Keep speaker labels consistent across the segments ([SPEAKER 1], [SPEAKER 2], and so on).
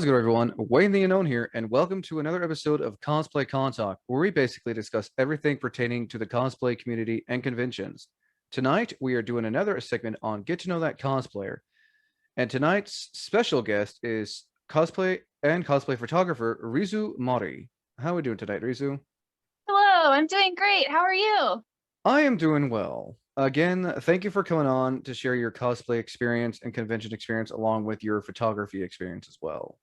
[SPEAKER 1] How's it going, everyone? Wayne the Unknown here, and welcome to another episode of Cosplay Con Talk, where we basically discuss everything pertaining to the cosplay community and conventions. Tonight, we are doing another segment on Get to Know That Cosplayer, and tonight's special guest is cosplay and cosplay photographer Rizu Mari. How are we doing tonight, Rizu?
[SPEAKER 2] Hello, I'm doing great. How are you?
[SPEAKER 1] I am doing well. Again, thank you for coming on to share your cosplay experience and convention experience along with your photography experience as well.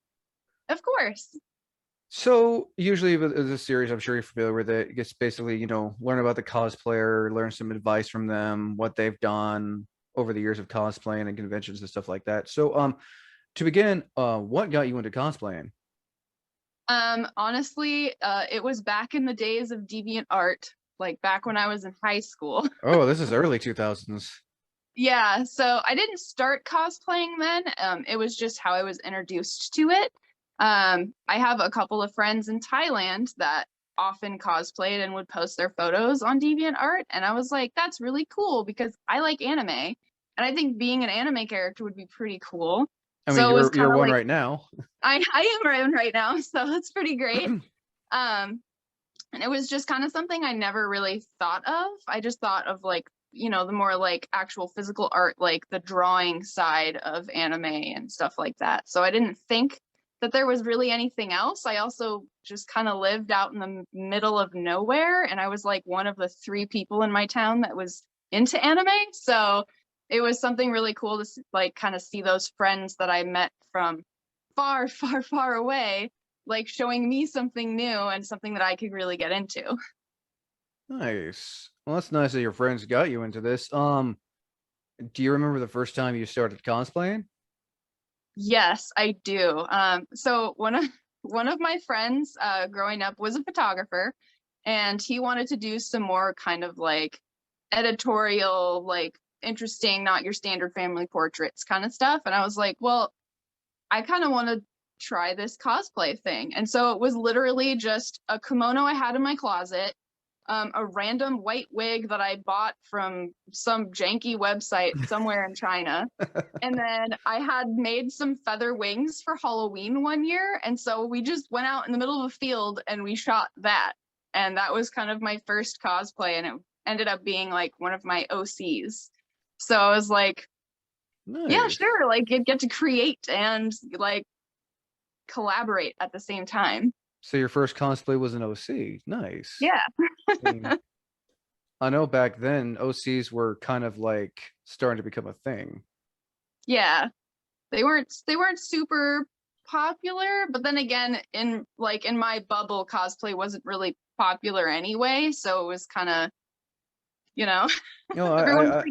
[SPEAKER 2] Of course.
[SPEAKER 1] So usually with this series, I'm sure you're familiar with it. It's basically, learn about the cosplayer, learn some advice from them, what they've done over the years of cosplaying and conventions and stuff like that. So, to begin, what got you into cosplaying?
[SPEAKER 2] Honestly, it was back in the days of deviant art, like back when I was in high school.
[SPEAKER 1] Oh, this is early 2000s.
[SPEAKER 2] Yeah, so I didn't start cosplaying then. It was just how I was introduced to it. I have a couple of friends in Thailand that often cosplayed and would post their photos on DeviantArt, and I was like, that's really cool because I like anime, and I think being an anime character would be pretty cool.
[SPEAKER 1] I mean,
[SPEAKER 2] So it was
[SPEAKER 1] you're
[SPEAKER 2] kind of
[SPEAKER 1] one
[SPEAKER 2] like
[SPEAKER 1] right now.
[SPEAKER 2] I am around right now, so that's pretty great. Um, and it was just kind of something I never really thought of. I just thought of like, the more like actual physical art, like the drawing side of anime and stuff like that. So I didn't think that there was really anything else. I also just kind of lived out in the middle of nowhere, and I was like one of the three people in my town that was into anime. So it was something really cool to like kind of see those friends that I met from far, far, far away, like showing me something new and something that I could really get into.
[SPEAKER 1] Nice. Well, that's nice that your friends got you into this. Do you remember the first time you started cosplaying?
[SPEAKER 2] Yes, I do. So one of my friends growing up was a photographer, and he wanted to do some more kind of like editorial, like interesting, not your standard family portraits kind of stuff. And I was like, well, I kind of want to try this cosplay thing. And so it was literally just a kimono I had in my closet, a random white wig that I bought from some janky website somewhere in China. And then I had made some feather wings for Halloween one year. And so we just went out in the middle of a field and we shot that. And that was kind of my first cosplay. And it ended up being like one of my OCs. So I was like, yeah,
[SPEAKER 1] Nice.
[SPEAKER 2] sure. Like you'd get to create and like collaborate at the same time.
[SPEAKER 1] So your first cosplay was an OC. Nice.
[SPEAKER 2] Yeah.
[SPEAKER 1] I mean, I know back then OCs were kind of like starting to become a thing.
[SPEAKER 2] Yeah. They weren't super popular, but then again, in my bubble, cosplay wasn't really popular anyway, so it was kind of, you know,
[SPEAKER 1] You know,
[SPEAKER 2] everyone's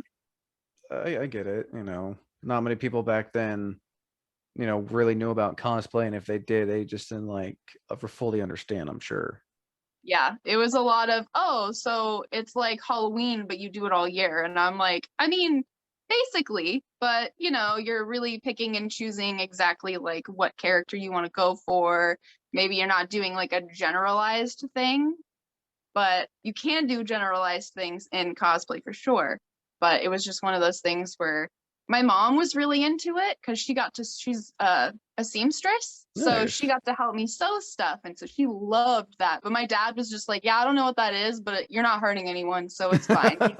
[SPEAKER 2] like,
[SPEAKER 1] I get it. Not many people back then, really knew about cosplay, and if they did, they just didn't like ever fully understand, I'm sure.
[SPEAKER 2] yeah, it was a lot of, oh, so it's like Halloween, but you do it all year. And I'm like, I mean, basically, but you're really picking and choosing exactly like what character you want to go for. Maybe you're not doing like a generalized thing, but you can do generalized things in cosplay for sure. But it was just one of those things where my mom was really into it because she's a seamstress, so she
[SPEAKER 1] Nice.
[SPEAKER 2] got to help me sew stuff, and so she loved that. But my dad was just like, yeah, I don't know what that is, but you're not hurting anyone, so it's fine. Keep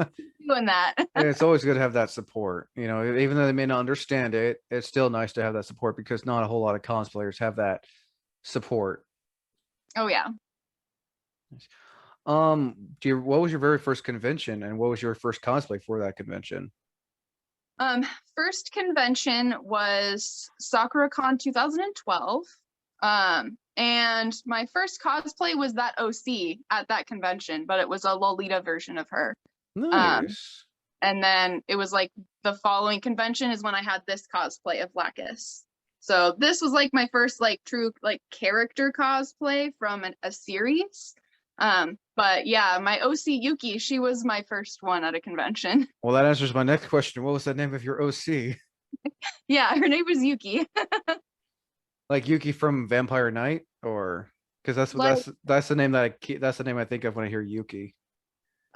[SPEAKER 2] doing that.
[SPEAKER 1] It's always good to have that support. Even though they may not understand it, it's still nice to have that support because not a whole lot of cosplayers have that support.
[SPEAKER 2] Oh yeah.
[SPEAKER 1] What was your very first convention and what was your first cosplay for that convention?
[SPEAKER 2] Um, First convention was SakuraCon 2012. And my first cosplay was that OC at that convention, but it was a Lolita version of her. Um,
[SPEAKER 1] Nice.
[SPEAKER 2] and then it was like the following convention is when I had this cosplay of Lacus. So this was like my first like true like character cosplay from a series. But yeah, my OC Yuki, she was my first one at a convention.
[SPEAKER 1] Well, that answers my next question. What was the name of your OC?
[SPEAKER 2] Yeah, her name was Yuki.
[SPEAKER 1] Like Yuki from Vampire Knight, or because that's what
[SPEAKER 2] Like
[SPEAKER 1] that's the name that's the name I think of when I hear Yuki.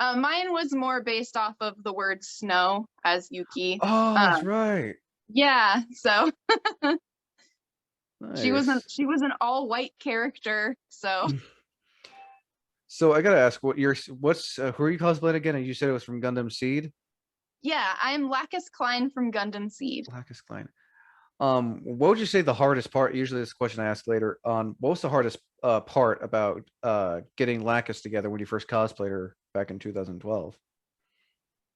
[SPEAKER 2] mine was more based off of the word snow as Yuki.
[SPEAKER 1] Oh, that's
[SPEAKER 2] Um,
[SPEAKER 1] right.
[SPEAKER 2] yeah, so
[SPEAKER 1] Nice.
[SPEAKER 2] She was an all white character, so
[SPEAKER 1] So I gotta ask, what's who are you cosplaying again? And you said it was from Gundam Seed.
[SPEAKER 2] yeah, I'm Lacus Klein from Gundam Seed.
[SPEAKER 1] Lacus Klein. What would you say the hardest part? Usually, this question I ask later. What was the hardest part about getting Lacus together when you first cosplayed her back in 2012?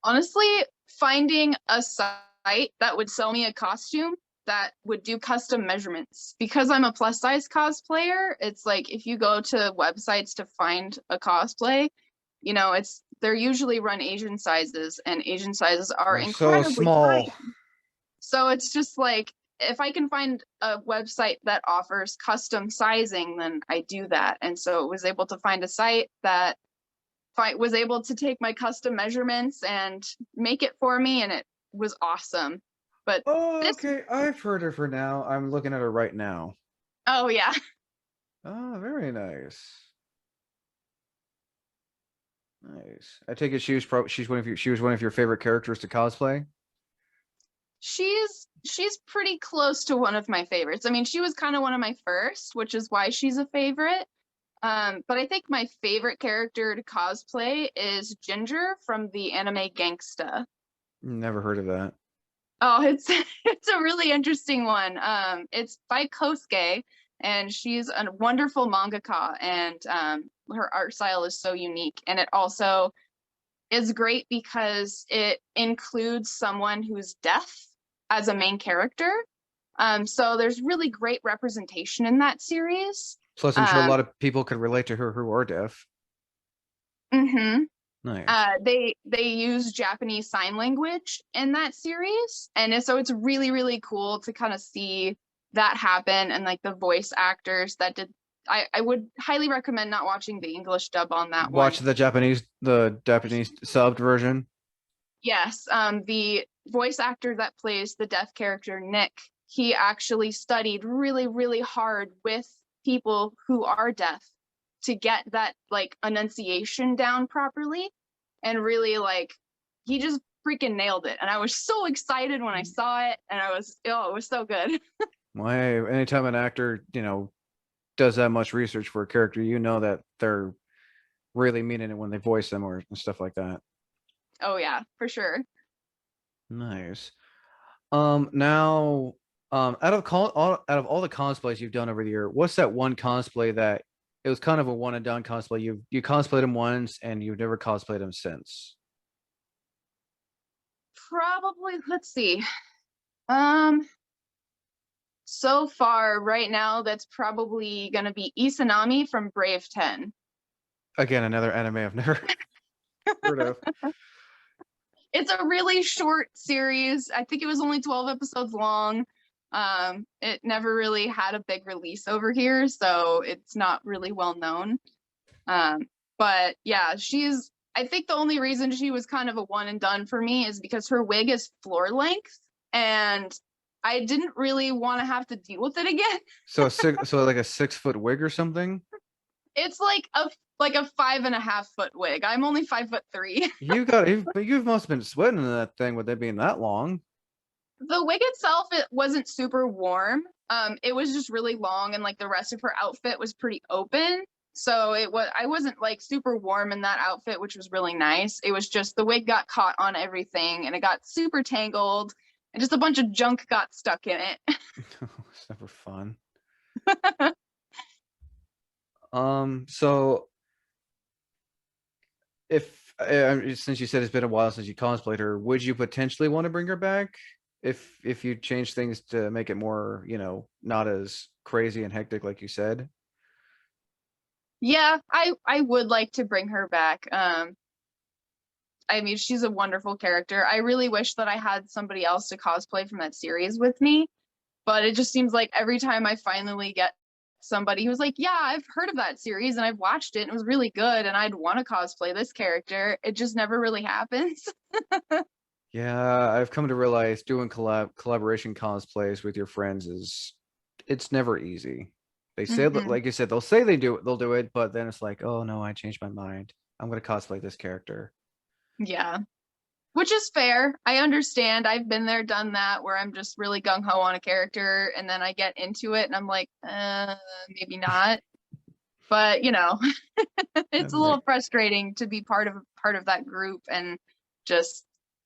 [SPEAKER 2] Honestly, finding a site that would sell me a costume that would do custom measurements. Because I'm a plus size cosplayer, it's like if you go to websites to find a cosplay, you know, they're usually run Asian sizes, and Asian sizes are
[SPEAKER 1] They're so
[SPEAKER 2] incredibly
[SPEAKER 1] small.
[SPEAKER 2] tiny. So it's just like if I can find a website that offers custom sizing, then I do that. And so it was able to find a site that was able to take my custom measurements and make it for me, and it was awesome. But
[SPEAKER 1] Oh,
[SPEAKER 2] this,
[SPEAKER 1] okay. I've heard her for now. I'm looking at her right now.
[SPEAKER 2] oh yeah,
[SPEAKER 1] Oh, very nice. Nice. I take it she was one of your favorite characters to cosplay.
[SPEAKER 2] she's pretty close to one of my favorites. I mean, she was kind of one of my first, which is why she's a favorite. But I think my favorite character to cosplay is Ginger from the anime Gangsta.
[SPEAKER 1] Never heard of that.
[SPEAKER 2] Oh, it's it's a really interesting one. It's by Kosuke, and she's a wonderful mangaka, and her art style is so unique. And it also is great because it includes someone who's deaf as a main character. So there's really great representation in that series.
[SPEAKER 1] Plus, I'm sure a
[SPEAKER 2] Um,
[SPEAKER 1] lot of people could relate to her who are deaf.
[SPEAKER 2] mhm.
[SPEAKER 1] Nice.
[SPEAKER 2] They use Japanese sign language in that series, and so it's really really cool to kind of see that happen, and like the voice actors that did. I would highly recommend not watching the English dub on that one.
[SPEAKER 1] Watch the Japanese subbed version.
[SPEAKER 2] Yes, the voice actor that plays the deaf character Nick, he actually studied really really hard with people who are deaf to get that like enunciation down properly, and really like he just freaking nailed it, and I was so excited when I saw it, and it was so good.
[SPEAKER 1] Why, anytime an actor, does that much research for a character, you know that they're really meaning it when they voice them or stuff like that.
[SPEAKER 2] Oh yeah, for sure.
[SPEAKER 1] Nice. Now, out of all the cosplays you've done over the year, what's that one cosplay that it was kind of a one and done cosplay? You cosplayed him once and you've never cosplayed him since.
[SPEAKER 2] Probably, let's see. um so far right now that's probably gonna be Isanami from Brave 10.
[SPEAKER 1] Again, another anime I've never heard of.
[SPEAKER 2] It's a really short series. I think it was only 12 episodes long. It never really had a big release over here, so it's not really well known. But yeah, I think the only reason she was kind of a one and done for me is because her wig is floor length, and I didn't really want to have to deal with it again.
[SPEAKER 1] So like a 6 foot wig or something.
[SPEAKER 2] It's like a 5.5 foot wig. I'm only 5'3".
[SPEAKER 1] You must have been sweating in that thing with it being that long.
[SPEAKER 2] The wig itself, it wasn't super warm. It was just really long, and like the rest of her outfit was pretty open. So I wasn't like super warm in that outfit, which was really nice. It was just the wig got caught on everything, and it got super tangled, and just a bunch of junk got stuck in it.
[SPEAKER 1] It's never fun. So if since you said it's been a while since you cosplayed her, would you potentially want to bring her back if you change things to make it more, not as crazy and hectic like you said?
[SPEAKER 2] Yeah, I would like to bring her back. I mean, she's a wonderful character. I really wish that I had somebody else to cosplay from that series with me, but it just seems like every time I finally get somebody who's like, yeah, I've heard of that series and I've watched it and it was really good and I'd want to cosplay this character, it just never really happens.
[SPEAKER 1] Yeah, I've come to realize doing collaboration cosplays with your friends it's never easy. They say that,
[SPEAKER 2] Hmm.
[SPEAKER 1] like you said, they'll do it, but then it's like, oh no, I changed my mind. I'm gonna cosplay this character.
[SPEAKER 2] Yeah. which is fair. I understand. I've been there, done that, where I'm just really gung ho on a character, and then I get into it, and I'm like, maybe not. But
[SPEAKER 1] That
[SPEAKER 2] it's a
[SPEAKER 1] make-
[SPEAKER 2] little frustrating to be part of that group, and just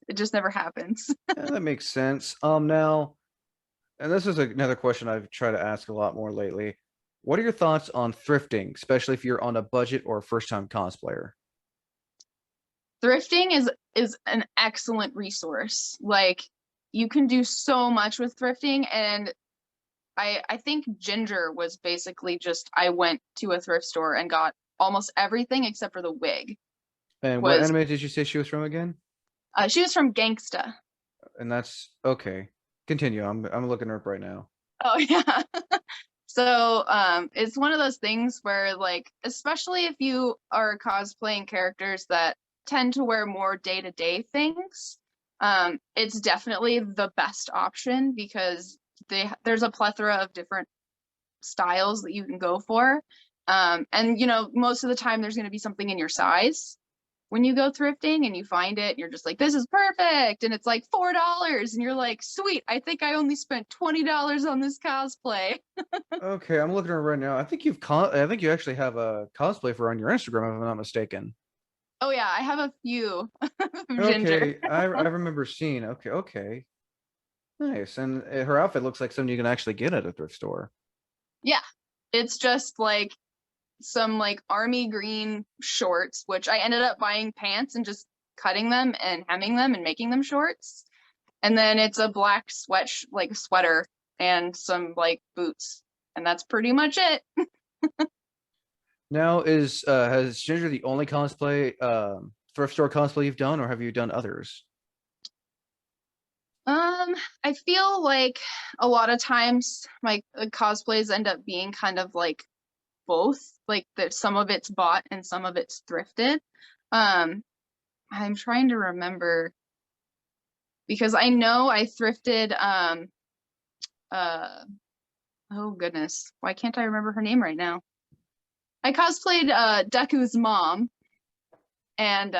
[SPEAKER 2] it just never happens.
[SPEAKER 1] yeah, that makes sense. Now, and this is another question I've tried to ask a lot more lately. What are your thoughts on thrifting, especially if you're on a budget or a first-time cosplayer?
[SPEAKER 2] Thrifting is an excellent resource. Like, you can do so much with thrifting, and I think Ginger was basically just, I went to a thrift store and got almost everything except for the wig.
[SPEAKER 1] And what
[SPEAKER 2] Was
[SPEAKER 1] anime did you say she was from again?
[SPEAKER 2] She was from Gangsta.
[SPEAKER 1] And that's okay. Continue. I'm looking her up right now.
[SPEAKER 2] Oh yeah. So it's one of those things where, like, especially if you are cosplaying characters that tend to wear more day-to-day things, it's definitely the best option because there's a plethora of different styles that you can go for. And most of the time there's going to be something in your size when you go thrifting and you find it, and you're just like, this is perfect. And it's like $4. And you're like, sweet, I think I only spent $20 on this cosplay.
[SPEAKER 1] Okay, I'm looking at her right now. I think you actually have a cosplay for her on your Instagram, if I'm not mistaken.
[SPEAKER 2] Oh yeah, I have a few of Ginger.
[SPEAKER 1] Okay, I remember seeing. Okay, okay, nice. And her outfit looks like something you can actually get at a thrift store.
[SPEAKER 2] Yeah. It's just like some like army green shorts, which I ended up buying pants and just cutting them and hemming them and making them shorts. And then it's a black like sweater and some like boots. And that's pretty much it.
[SPEAKER 1] Now, is has Ginger the only cosplay thrift store cosplay you've done, or have you done others?
[SPEAKER 2] I feel like a lot of times my cosplays end up being kind of like both, like that some of it's bought and some of it's thrifted. Um, I'm trying to remember because I know I thrifted uh oh goodness, why can't I remember her name right now? I cosplayed Deku's mom and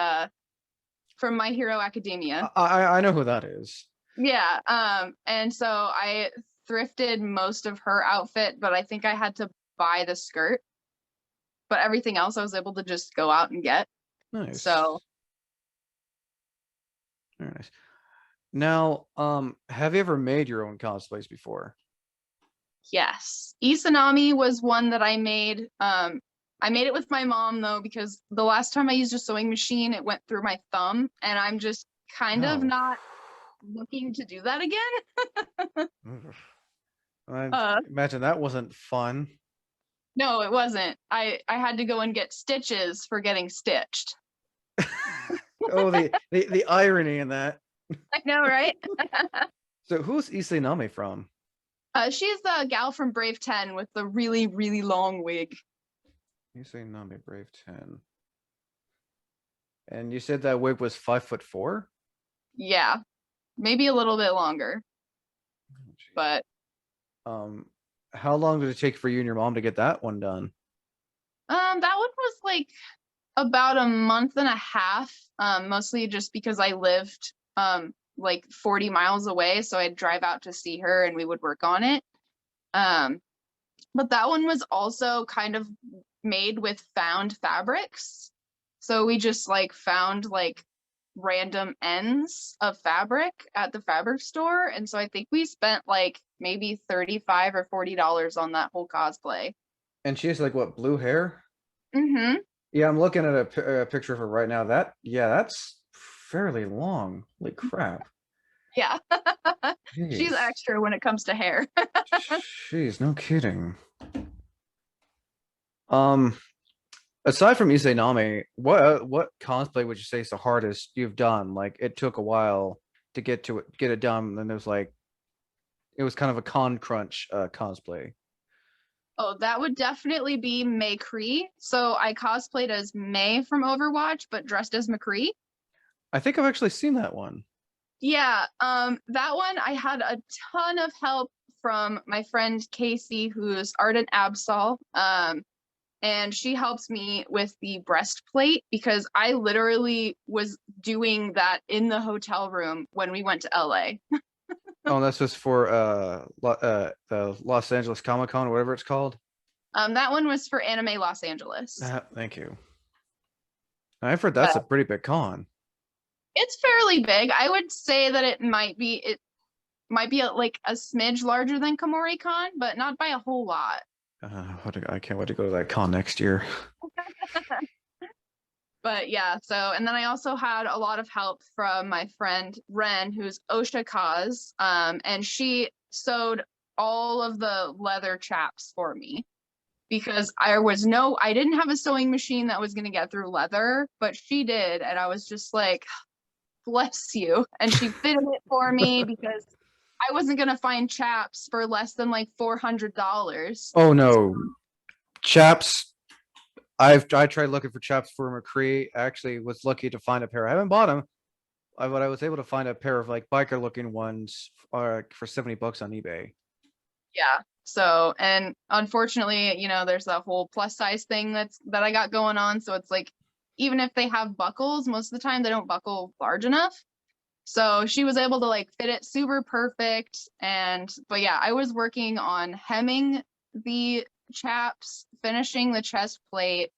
[SPEAKER 2] from My Hero Academia.
[SPEAKER 1] I know who that is.
[SPEAKER 2] Yeah, and so I thrifted most of her outfit, but I think I had to buy the skirt, but everything else I was able to just go out and get. So
[SPEAKER 1] Nice, very nice. Now, have you ever made your own cosplays before?
[SPEAKER 2] yes, Isanami was one that I made. I made it with my mom though, because the last time I used a sewing machine, it went through my thumb, and I'm just kind of
[SPEAKER 1] Oh,
[SPEAKER 2] not looking to do that again.
[SPEAKER 1] I
[SPEAKER 2] Uh,
[SPEAKER 1] imagine that wasn't fun.
[SPEAKER 2] no, it wasn't. I had to go and get stitches for getting stitched.
[SPEAKER 1] Oh, the irony in that.
[SPEAKER 2] I know, right?
[SPEAKER 1] So who's Isenami from?
[SPEAKER 2] She's the gal from Brave 10 with the really, really long wig.
[SPEAKER 1] Isenami Brave 10. And you said that wig was 5'4"?
[SPEAKER 2] Yeah, maybe a little bit longer,
[SPEAKER 1] Oh, jeez.
[SPEAKER 2] but
[SPEAKER 1] Um, how long did it take for you and your mom to get that one done?
[SPEAKER 2] that one was like about a month and a half, mostly just because I lived like 40 miles away, so I'd drive out to see her and we would work on it. Um, but that one was also kind of made with found fabrics. So we just like found like random ends of fabric at the fabric store. And so I think we spent like maybe 35 or $40 on that whole cosplay.
[SPEAKER 1] And she has like what, blue hair?
[SPEAKER 2] Mm-hmm.
[SPEAKER 1] Yeah, I'm looking at a picture of her right now. That's fairly long. Holy crap.
[SPEAKER 2] Yeah. She's
[SPEAKER 1] Jeez.
[SPEAKER 2] extra when it comes to hair.
[SPEAKER 1] Jeez, no kidding. Um, aside from Isenami, what cosplay would you say is the hardest you've done? Like it took a while to get it done, and it was kind of a con crunch cosplay.
[SPEAKER 2] Oh, that would definitely be McCree. So I cosplayed as May from Overwatch, but dressed as McCree.
[SPEAKER 1] I think I've actually seen that one.
[SPEAKER 2] Yeah, that one I had a ton of help from my friend Casey, who's Ardent Absol. and she helps me with the breastplate because I literally was doing that in the hotel room when we went to LA.
[SPEAKER 1] Oh, that's just for the Los Angeles Comic Con, whatever it's called.
[SPEAKER 2] That one was for Anime Los Angeles.
[SPEAKER 1] Thank you. I've heard that's
[SPEAKER 2] But
[SPEAKER 1] a pretty big con.
[SPEAKER 2] it's fairly big. I would say that it might be like a smidge larger than KomoriCon, but not by a whole lot.
[SPEAKER 1] I can't wait to go to that con next year.
[SPEAKER 2] But yeah, so and then I also had a lot of help from my friend Ren, who's Osha Kaz, and she sewed all of the leather chaps for me because I didn't have a sewing machine that was going to get through leather, but she did, and I was just like, bless you. And she fitted it for me because I wasn't going to find chaps for less than like $400.
[SPEAKER 1] Oh no, chaps. I tried looking for chaps for McCree. I actually was lucky to find a pair. I haven't bought them, but I was able to find a pair of like biker looking ones for $70 on eBay.
[SPEAKER 2] Yeah. So, and unfortunately, there's that whole plus size thing that I got going on. So it's like, even if they have buckles, most of the time they don't buckle large enough. So she was able to like fit it super perfect. But yeah, I was working on hemming the chaps, finishing the chest plate,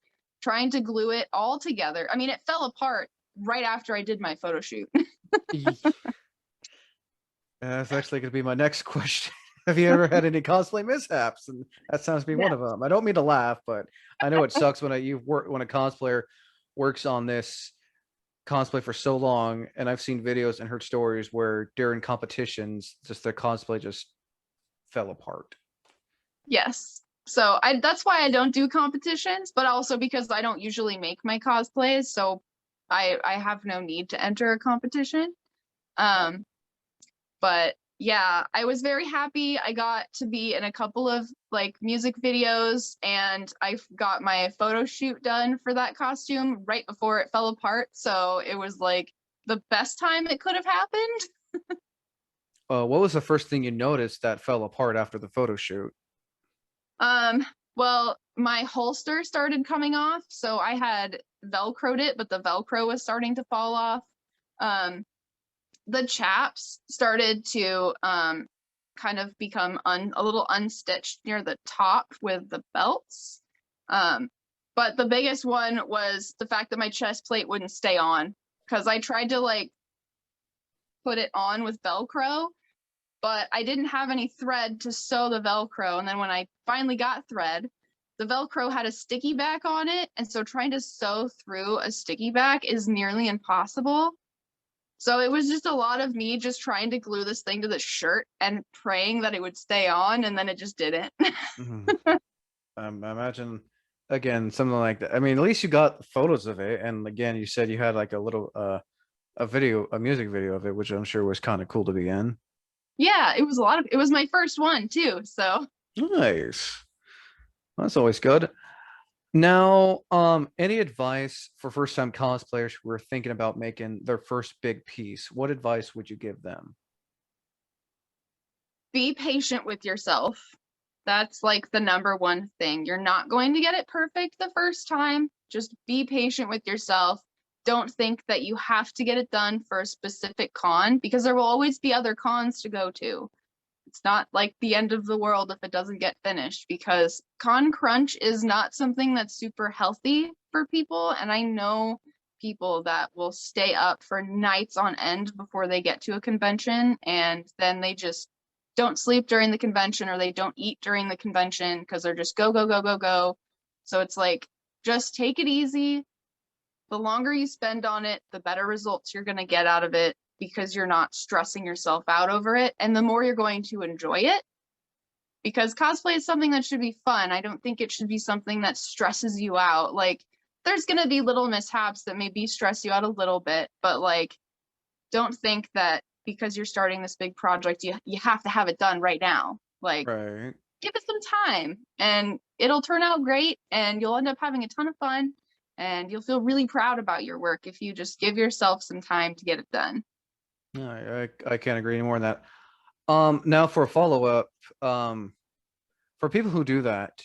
[SPEAKER 2] trying to glue it all together. I mean, it fell apart right after I did my photo shoot.
[SPEAKER 1] That's actually going to be my next question. Have you ever had any cosplay mishaps? And that sounds to be one of them. I don't mean to laugh, but I know it sucks when when a cosplayer works on this cosplay for so long, and I've seen videos and heard stories where during competitions, just their cosplay just fell apart.
[SPEAKER 2] Yes. So that's why I don't do competitions, but also because I don't usually make my cosplays, so I have no need to enter a competition. But yeah, I was very happy. I got to be in a couple of like music videos, and I got my photo shoot done for that costume right before it fell apart. So it was like the best time it could have happened.
[SPEAKER 1] What was the first thing you noticed that fell apart after the photo shoot?
[SPEAKER 2] Well, my holster started coming off, so I had Velcroed it, but the Velcro was starting to fall off. The chaps started to kind of become a little unstitched near the top with the belts. But the biggest one was the fact that my chest plate wouldn't stay on, because I tried to like put it on with Velcro, but I didn't have any thread to sew the Velcro. And then when I finally got thread, the Velcro had a sticky back on it. And so trying to sew through a sticky back is nearly impossible. So it was just a lot of me just trying to glue this thing to the shirt and praying that it would stay on, and then it just didn't.
[SPEAKER 1] I imagine again something like that. I mean, at least you got photos of it, and again, you said you had like a little a music video of it, which I'm sure was kind of cool to be in.
[SPEAKER 2] Yeah, it was my first one too. So
[SPEAKER 1] Nice. That's always good. Now, any advice for first-time cosplayers who are thinking about making their first big piece? What advice would you give them?
[SPEAKER 2] be patient with yourself. That's like the number one thing. You're not going to get it perfect the first time. Just be patient with yourself. Don't think that you have to get it done for a specific con, because there will always be other cons to go to. It's not like the end of the world if it doesn't get finished, because con crunch is not something that's super healthy for people. And I know people that will stay up for nights on end before they get to a convention, and then they just don't sleep during the convention, or they don't eat during the convention because they're just go, go, go, go, go. So it's like, just take it easy. The longer you spend on it, the better results you're going to get out of it, because you're not stressing yourself out over it. And the more you're going to enjoy it, because cosplay is something that should be fun. I don't think it should be something that stresses you out. Like, there's going to be little mishaps that maybe stress you out a little bit, but like, don't think that because you're starting this big project, you have to have it done right now. Like,
[SPEAKER 1] Right.
[SPEAKER 2] give it some time and it'll turn out great, and you'll end up having a ton of fun, and you'll feel really proud about your work if you just give yourself some time to get it done.
[SPEAKER 1] I can't agree any more on that. Now for a follow-up, for people who do that,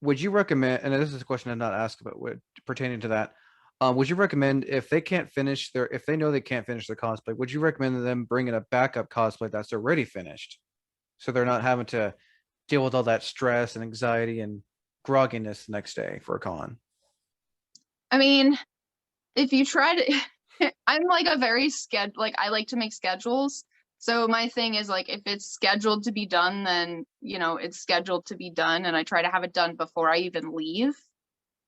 [SPEAKER 1] would you recommend, and this is a question I'm not asked about pertaining to that, would you recommend if they can't finish their, if they know they can't finish their cosplay, would you recommend them bringing a backup cosplay that's already finished, so they're not having to deal with all that stress and anxiety and grogginess the next day for a con?
[SPEAKER 2] I mean, if you try to, I'm like a very like I like to make schedules. So my thing is like if it's scheduled to be done, then it's scheduled to be done, and I try to have it done before I even leave.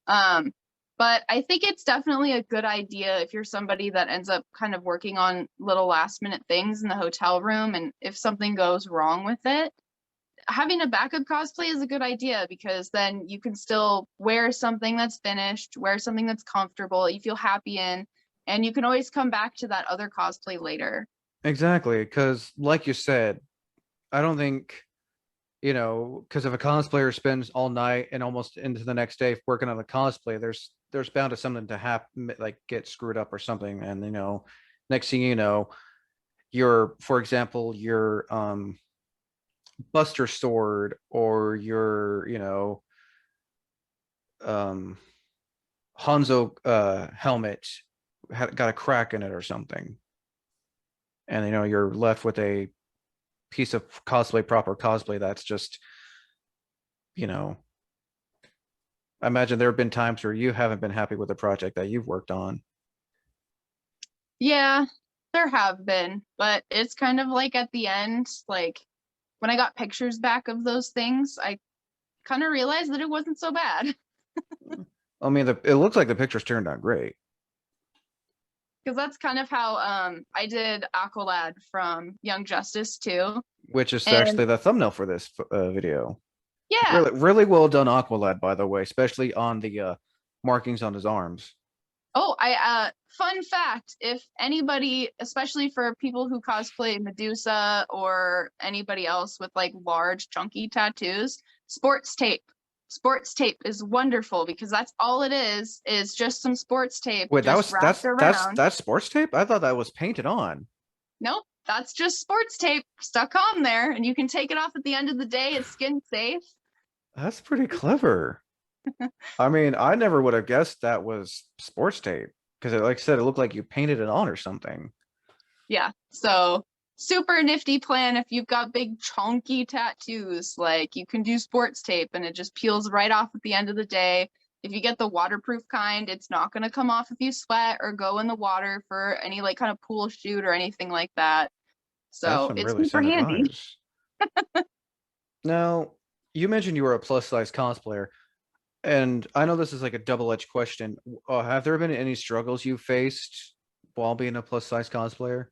[SPEAKER 2] Um, but I think it's definitely a good idea if you're somebody that ends up kind of working on little last minute things in the hotel room, and if something goes wrong with it, having a backup cosplay is a good idea, because then you can still wear something that's finished, wear something that's comfortable, you feel happy in, and you can always come back to that other cosplay later.
[SPEAKER 1] Exactly, because like you said, I don't think, because if a cosplayer spends all night and almost into the next day working on the cosplay, there's bound to something to happen, like get screwed up or something, and next thing you know, for example, your Buster Sword or your um Hanzo helmet got a crack in it or something, and you're left with a piece of proper cosplay that's just, you know I imagine there have been times where you haven't been happy with the project that you've worked on.
[SPEAKER 2] Yeah, there have been, but it's kind of like at the end, like when I got pictures back of those things, I kind of realized that it wasn't so bad.
[SPEAKER 1] I mean, it looks like the pictures turned out great,
[SPEAKER 2] Because that's kind of how I did Aqualad from Young Justice too.
[SPEAKER 1] which is
[SPEAKER 2] And
[SPEAKER 1] actually the thumbnail for this video.
[SPEAKER 2] yeah.
[SPEAKER 1] Really, really well done, Aqualad, by the way, especially on the markings on his arms.
[SPEAKER 2] Oh, I fun fact, if anybody, especially for people who cosplay Medusa or anybody else with like large chunky tattoos, sports tape. Sports tape is wonderful because that's all it is just some sports tape
[SPEAKER 1] Wait,
[SPEAKER 2] just wrapped around.
[SPEAKER 1] that's sports tape? I thought that was painted on.
[SPEAKER 2] Nope, that's just sports tape stuck on there, and you can take it off at the end of the day. It's skin safe.
[SPEAKER 1] That's pretty clever. I mean, I never would have guessed that was sports tape because, like I said, it looked like you painted it on or something.
[SPEAKER 2] Yeah. So super nifty plan if you've got big chunky tattoos. Like you can do sports tape and it just peels right off at the end of the day. If you get the waterproof kind, it's not going to come off if you sweat or go in the water for any like kind of pool shoot or anything like that.
[SPEAKER 1] That's
[SPEAKER 2] So
[SPEAKER 1] some
[SPEAKER 2] it's
[SPEAKER 1] really
[SPEAKER 2] super
[SPEAKER 1] sound
[SPEAKER 2] handy.
[SPEAKER 1] advice. Now, you mentioned you were a plus size cosplayer, and I know this is like a double-edged question. Have there been any struggles you faced while being a plus size cosplayer,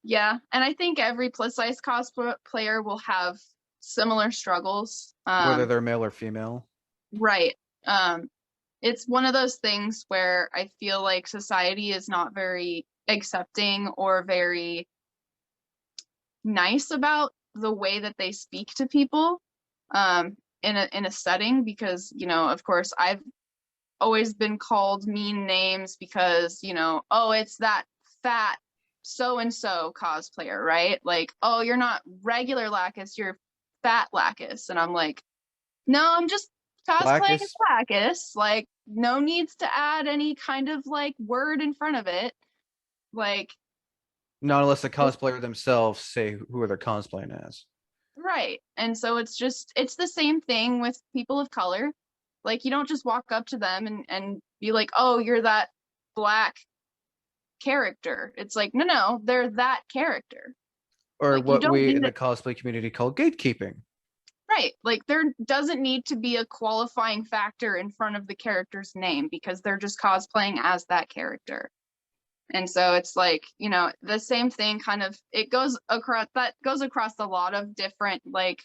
[SPEAKER 2] Yeah. And I think every plus size cosplayer will have similar struggles.
[SPEAKER 1] whether they're male or female?
[SPEAKER 2] Right. Um, it's one of those things where I feel like society is not very accepting or very nice about the way that they speak to people in a setting, because of course I've always been called mean names because oh, it's that fat so and so cosplayer, right? Like, oh, you're not regular Lacus, you're fat Lacus. And I'm like, no, I'm just cosplaying as
[SPEAKER 1] Blackish?
[SPEAKER 2] Lacus. Like, no needs to add any kind of like word in front of it. Like,
[SPEAKER 1] Not unless the
[SPEAKER 2] it-
[SPEAKER 1] cosplayer themselves say who they're cosplaying as.
[SPEAKER 2] right. And so it's the same thing with people of color. Like, you don't just walk up to them and be like, oh, you're that black character. It's like, no, no, they're that character.
[SPEAKER 1] Or
[SPEAKER 2] Like, you
[SPEAKER 1] what
[SPEAKER 2] don't
[SPEAKER 1] we
[SPEAKER 2] need
[SPEAKER 1] in the
[SPEAKER 2] it.
[SPEAKER 1] cosplay community call gatekeeping.
[SPEAKER 2] Right. Like, there doesn't need to be a qualifying factor in front of the character's name because they're just cosplaying as that character. And so it's like, the same thing kind of, it goes across a lot of different like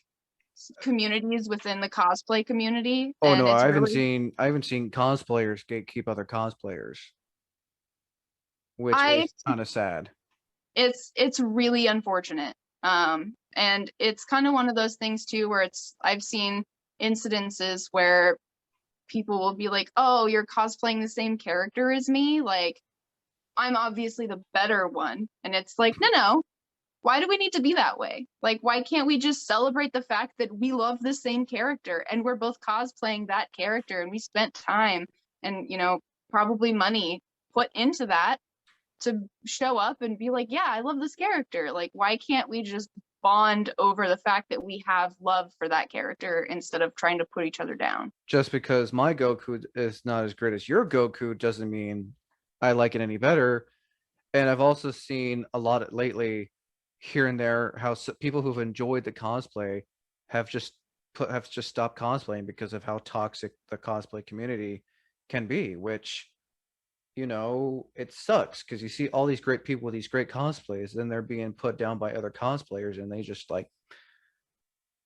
[SPEAKER 2] communities within the cosplay community.
[SPEAKER 1] Oh
[SPEAKER 2] And
[SPEAKER 1] no,
[SPEAKER 2] it's really,
[SPEAKER 1] I haven't seen cosplayers gatekeep other cosplayers, which
[SPEAKER 2] I,
[SPEAKER 1] is kind of sad.
[SPEAKER 2] it's really unfortunate. And it's kind of one of those things too, where I've seen incidences where people will be like, oh, you're cosplaying the same character as me. Like, I'm obviously the better one. And it's like, no, no, why do we need to be that way? Like, why can't we just celebrate the fact that we love the same character and we're both cosplaying that character and we spent time and, probably money put into that to show up and be like, yeah, I love this character. Like, why can't we just bond over the fact that we have love for that character instead of trying to put each other down?
[SPEAKER 1] Just because my Goku is not as great as your Goku doesn't mean I like it any better. And I've also seen a lot of, lately here and there how people who've enjoyed the cosplay have just stopped cosplaying because of how toxic the cosplay community can be, which it sucks because you see all these great people with these great cosplays, then they're being put down by other cosplayers, and they just like,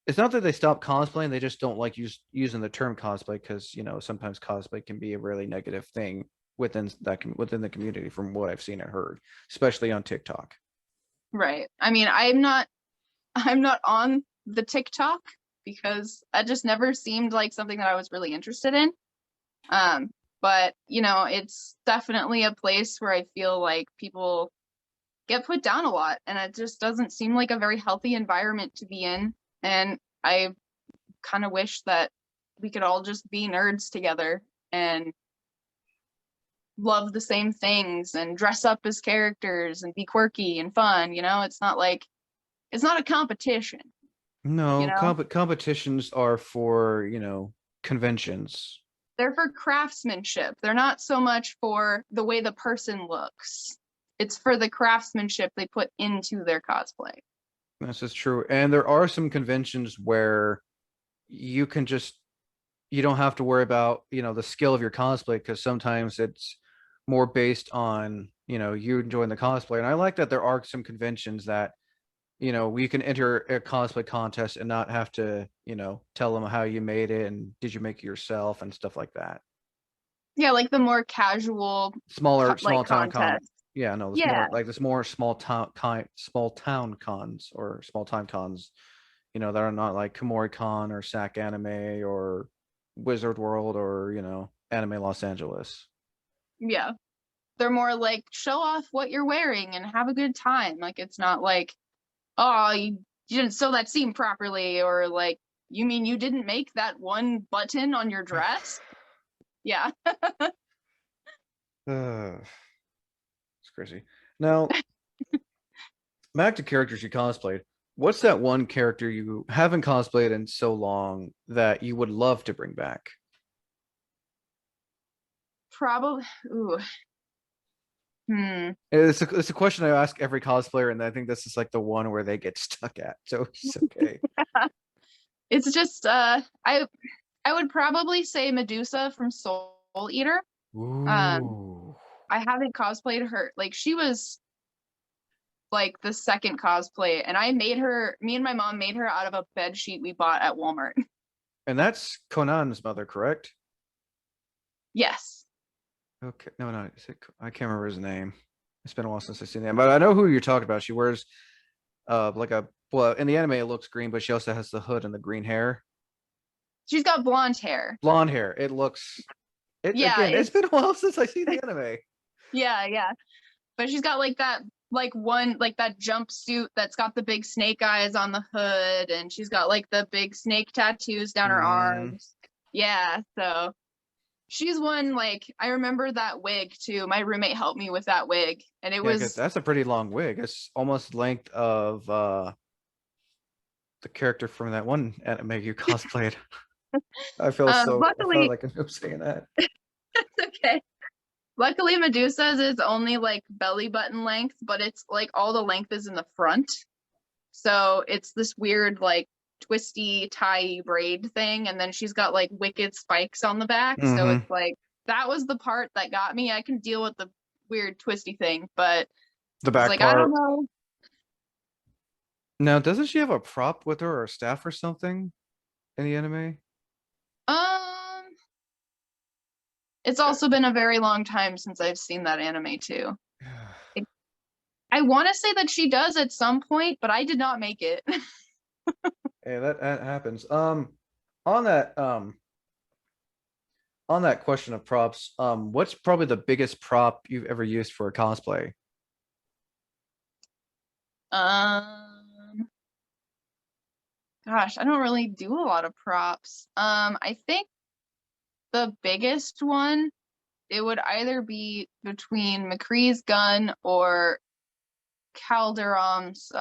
[SPEAKER 1] it's not that they stop cosplaying, they just don't like using the term cosplay because sometimes cosplay can be a really negative thing within the community from what I've seen and heard, especially on TikTok.
[SPEAKER 2] Right. I mean, I'm not on the TikTok because that just never seemed like something that I was really interested in. But it's definitely a place where I feel like people get put down a lot, and it just doesn't seem like a very healthy environment to be in. And I kind of wish that we could all just be nerds together and love the same things and dress up as characters and be quirky and fun. It's not like it's not a competition. you
[SPEAKER 1] No,
[SPEAKER 2] know
[SPEAKER 1] competitions are for, conventions.
[SPEAKER 2] they're for craftsmanship. They're not so much for the way the person looks. It's for the craftsmanship they put into their cosplay.
[SPEAKER 1] This is true. And there are some conventions where you can just you don't have to worry about, the skill of your cosplay because sometimes it's more based on, you enjoying the cosplay. And I like that there are some conventions that, we can enter a cosplay contest and not have to, tell them how you made it and did you make it yourself and stuff like that.
[SPEAKER 2] Yeah, like the more casual
[SPEAKER 1] Small town con.
[SPEAKER 2] contest.
[SPEAKER 1] Yeah, no,
[SPEAKER 2] Yeah.
[SPEAKER 1] there's more small town cons or small time cons, that are not like Komori Con or SAC Anime or Wizard World or, Anime Los Angeles.
[SPEAKER 2] Yeah. They're more like show off what you're wearing and have a good time. Like it's not like, oh, you didn't sew that seam properly, or like, you mean you didn't make that one button on your dress? Yeah.
[SPEAKER 1] It's crazy. Now, back to characters you cosplayed. What's that one character you haven't cosplayed in so long that you would love to bring back?
[SPEAKER 2] Probably. Ooh. Hmm.
[SPEAKER 1] It's a question I ask every cosplayer, and I think this is like the one where they get stuck at. So it's okay.
[SPEAKER 2] It's just I would probably say Medusa from Soul Eater. Um
[SPEAKER 1] Ooh.
[SPEAKER 2] I haven't cosplayed her. Like she was like the second cosplay, and me and my mom made her out of a bed sheet we bought at Walmart.
[SPEAKER 1] And that's Conan's mother, correct?
[SPEAKER 2] Yes.
[SPEAKER 1] Okay. No, no, I can't remember his name. It's been a while since I've seen that, but I know who you're talking about. She wears like a well in the anime it looks green, but she also has the hood and the green hair.
[SPEAKER 2] She's got blonde hair.
[SPEAKER 1] Blonde hair. It looks it
[SPEAKER 2] Yeah,
[SPEAKER 1] again, it's been a while since I seen the anime.
[SPEAKER 2] yeah. But she's got like that that jumpsuit that's got the big snake eyes on the hood, and she's got like the big snake tattoos down her
[SPEAKER 1] Mm,
[SPEAKER 2] arms. Yeah, so she's one. Like I remember that wig too. My roommate helped me with that wig, and it
[SPEAKER 1] yeah, 'cause
[SPEAKER 2] was
[SPEAKER 1] that's a pretty long wig. It's almost the length of the character from that one anime you cosplayed. I felt
[SPEAKER 2] luckily
[SPEAKER 1] like I'm saying that.
[SPEAKER 2] it's okay. Luckily Medusa's is only like belly button length, but it's like all the length is in the front. So it's this weird like twisty tie braid thing, and then she's got like wicked spikes on the back. So
[SPEAKER 1] Mm-hmm.
[SPEAKER 2] it's like that was the part that got me. I can deal with the weird twisty thing, but
[SPEAKER 1] The
[SPEAKER 2] it's
[SPEAKER 1] back
[SPEAKER 2] like I don't
[SPEAKER 1] part.
[SPEAKER 2] know.
[SPEAKER 1] Now, doesn't she have a prop with her or a staff or something in the anime?
[SPEAKER 2] Um, it's also been a very long time since I've seen that anime too. It, I want to say that she does at some point, but I did not make it.
[SPEAKER 1] Hey, that happens. On that on that question of props, what's probably the biggest prop you've ever used for a cosplay?
[SPEAKER 2] Um, Gosh, I don't really do a lot of props. I think the biggest one, it would either be between McCree's gun or Calderon's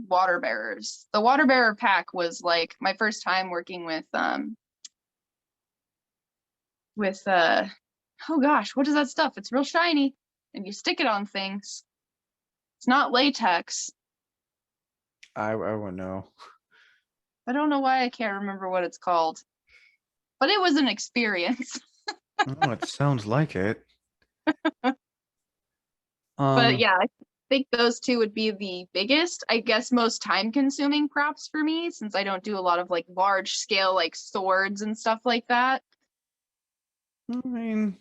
[SPEAKER 2] water bearers. The water bearer pack was like my first time working with oh gosh, what is that stuff? It's real shiny and you stick it on things. It's not latex.
[SPEAKER 1] I wouldn't know.
[SPEAKER 2] I don't know why I can't remember what it's called, but it was an experience.
[SPEAKER 1] Oh, it sounds like it.
[SPEAKER 2] But
[SPEAKER 1] Um,
[SPEAKER 2] yeah, I think those two would be the biggest, I guess, most time consuming props for me since I don't do a lot of like large scale like swords and stuff like that.
[SPEAKER 1] I mean,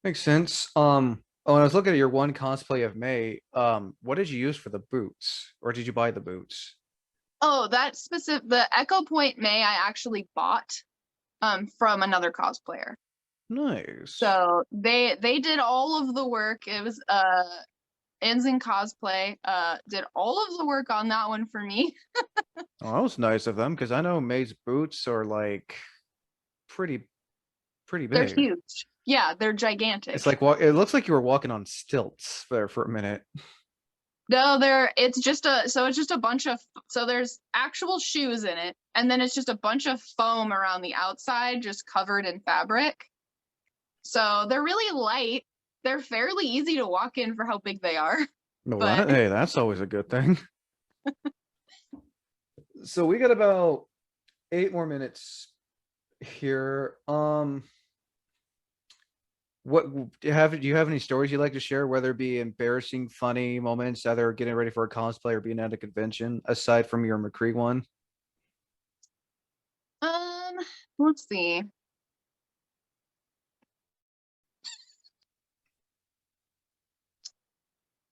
[SPEAKER 1] makes sense. Oh, and I was looking at your one cosplay of May. What did you use for the boots, or did you buy the boots?
[SPEAKER 2] Oh, that specific the Echo Point May I actually bought from another cosplayer.
[SPEAKER 1] Nice.
[SPEAKER 2] So they did all of the work. It was Ensign Cosplay did all of the work on that one for me.
[SPEAKER 1] Oh, that was nice of them because I know May's boots are like pretty pretty
[SPEAKER 2] They're
[SPEAKER 1] big.
[SPEAKER 2] huge. Yeah, they're
[SPEAKER 1] It's
[SPEAKER 2] gigantic.
[SPEAKER 1] like it looks like you were walking on stilts there for a minute.
[SPEAKER 2] No, it's just a bunch of so there's actual shoes in it, and then it's just a bunch of foam around the outside, just covered in fabric. So they're really light. They're fairly easy to walk in for how big they are.
[SPEAKER 1] Well,
[SPEAKER 2] But
[SPEAKER 1] hey, that's always a good thing. So we got about 8 more minutes here. What do you have any stories you'd like to share, whether it be embarrassing, funny moments, either getting ready for a cosplay or being at a convention, aside from your McCree one?
[SPEAKER 2] um, let's see.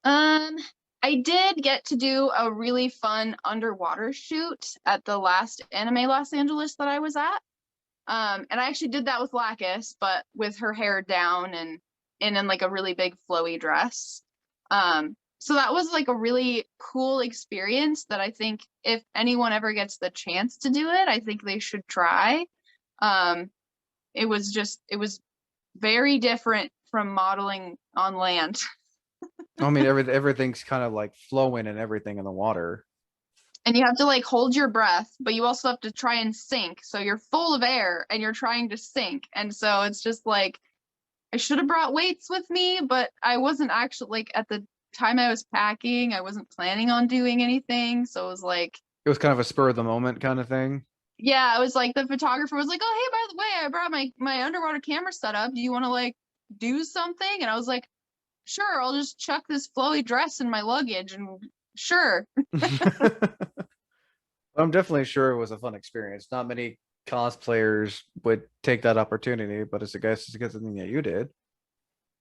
[SPEAKER 2] Um, I did get to do a really fun underwater shoot at the last Anime Los Angeles that I was at. And I actually did that with Lacus, but with her hair down and in like a really big flowy dress. So that was like a really cool experience that I think if anyone ever gets the chance to do it, I think they should try. Um, it was very different from modeling on land.
[SPEAKER 1] I mean, everything's kind of like flowing and everything in the water.
[SPEAKER 2] And you have to like hold your breath, but you also have to try and sink. So you're full of air and you're trying to sink. And so it's just like I should have brought weights with me, but I wasn't actually like at the time I was packing, I wasn't planning on doing anything. So it was like,
[SPEAKER 1] It was kind of a spur of the moment kind of thing.
[SPEAKER 2] yeah, it was like the photographer was like, "Oh, hey, by the way, I brought my underwater camera set up. Do you want to like do something?" And I was like, "Sure, I'll just chuck this flowy dress in my luggage and sure."
[SPEAKER 1] I'm definitely sure it was a fun experience. Not many cosplayers would take that opportunity, but it's a guess it's a good thing that you did.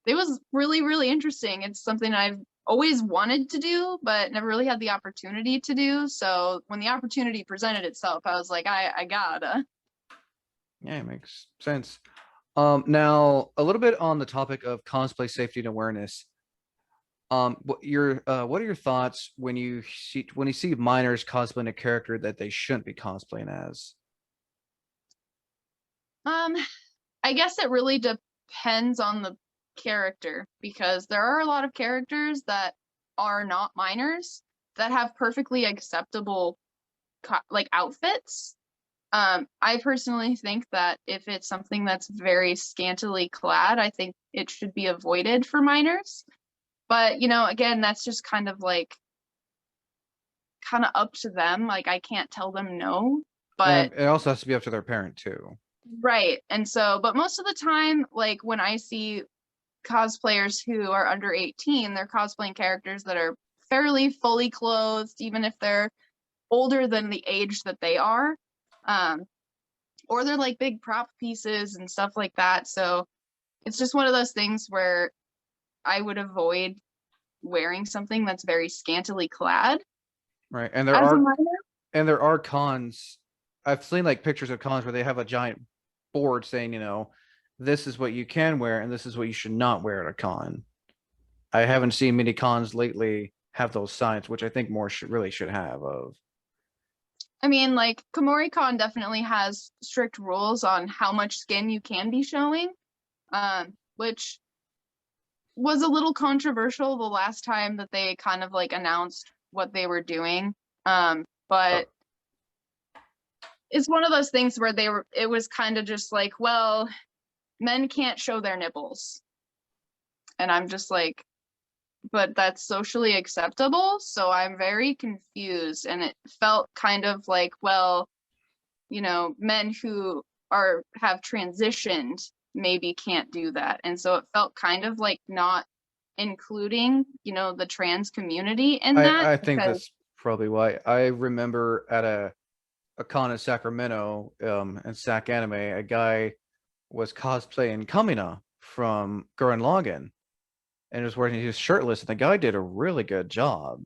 [SPEAKER 2] It was really, really interesting. It's something I've always wanted to do, but never really had the opportunity to do. So when the opportunity presented itself, I was like, I gotta.
[SPEAKER 1] Yeah, it makes sense. Now a little bit on the topic of cosplay safety and awareness. What are your thoughts when you see minors cosplaying a character that they shouldn't be cosplaying as?
[SPEAKER 2] Um, I guess it really depends on the character because there are a lot of characters that are not minors that have perfectly acceptable like outfits. I personally think that if it's something that's very scantily clad, I think it should be avoided for minors. But, you know, again, that's just kind of up to them. Like I can't tell them no, but
[SPEAKER 1] And it also has to be up to their parent too.
[SPEAKER 2] right. And so, but most of the time, like when I see cosplayers who are under 18, they're cosplaying characters that are fairly fully clothed, even if they're older than the age that they are. Um, or they're like big prop pieces and stuff like that. So it's just one of those things where I would avoid wearing something that's very scantily clad
[SPEAKER 1] Right.
[SPEAKER 2] as a minor.
[SPEAKER 1] And there are cons. I've seen like pictures of cons where they have a giant board saying, this is what you can wear and this is what you should not wear at a con. I haven't seen many cons lately have those signs, which I think more really should have of.
[SPEAKER 2] I mean, like KomoriCon definitely has strict rules on how much skin you can be showing, which was a little controversial the last time that they kind of like announced what they were doing. But it's one of those things where it was kind of just like, well, men can't show their nipples. And I'm just like, but that's socially acceptable. So I'm very confused. And it felt kind of like, well, men who have transitioned maybe can't do that. And so it felt kind of like not including, the trans community in that
[SPEAKER 1] I think
[SPEAKER 2] because
[SPEAKER 1] that's probably why. I remember at a con in Sacramento, in Sac Anime, a guy was cosplaying Kamina from Gurren Lagann and was wearing, he was shirtless, and the guy did a really good job.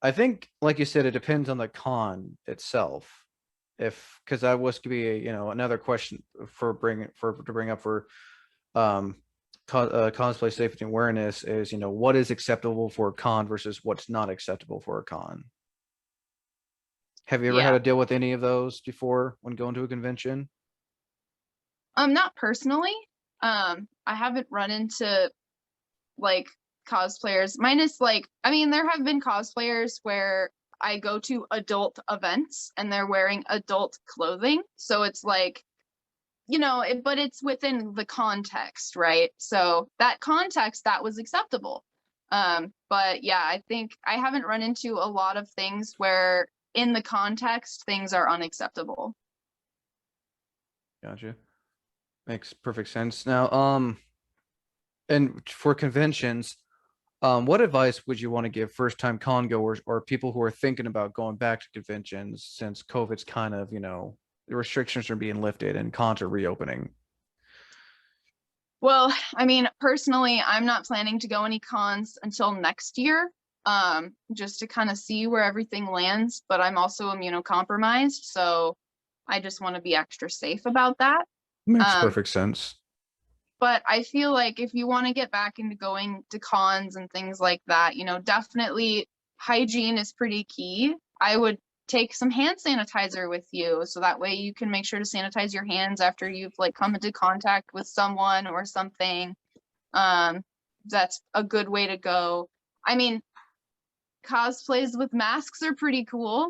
[SPEAKER 1] I think, like you said, it depends on the con itself. If because that was to be another question to bring up for um cosplay safety and awareness is what is acceptable for a con versus what's not acceptable for a con. Have you ever had
[SPEAKER 2] yeah.
[SPEAKER 1] to deal with any of those before when going to a convention?
[SPEAKER 2] Not personally. I haven't run into like cosplayers minus like, I mean, there have been cosplayers where I go to adult events and they're wearing adult clothing, so it's like, but it's within the context, right? So that context, that was acceptable. But yeah, I think I haven't run into a lot of things where in the context things are unacceptable.
[SPEAKER 1] Gotcha. Makes perfect sense. Now, and for conventions, what advice would you want to give first-time con goers or people who are thinking about going back to conventions since COVID's kind of, the restrictions are being lifted and cons are reopening?
[SPEAKER 2] Well, I mean, personally, I'm not planning to go any cons until next year, just to kind of see where everything lands, but I'm also immunocompromised, so I just want to be extra safe about that.
[SPEAKER 1] Makes
[SPEAKER 2] Um,
[SPEAKER 1] perfect sense.
[SPEAKER 2] but I feel like if you want to get back into going to cons and things like that, definitely hygiene is pretty key. I would take some hand sanitizer with you so that way you can make sure to sanitize your hands after you've like come into contact with someone or something. Um, that's a good way to go. I mean, cosplays with masks are pretty cool.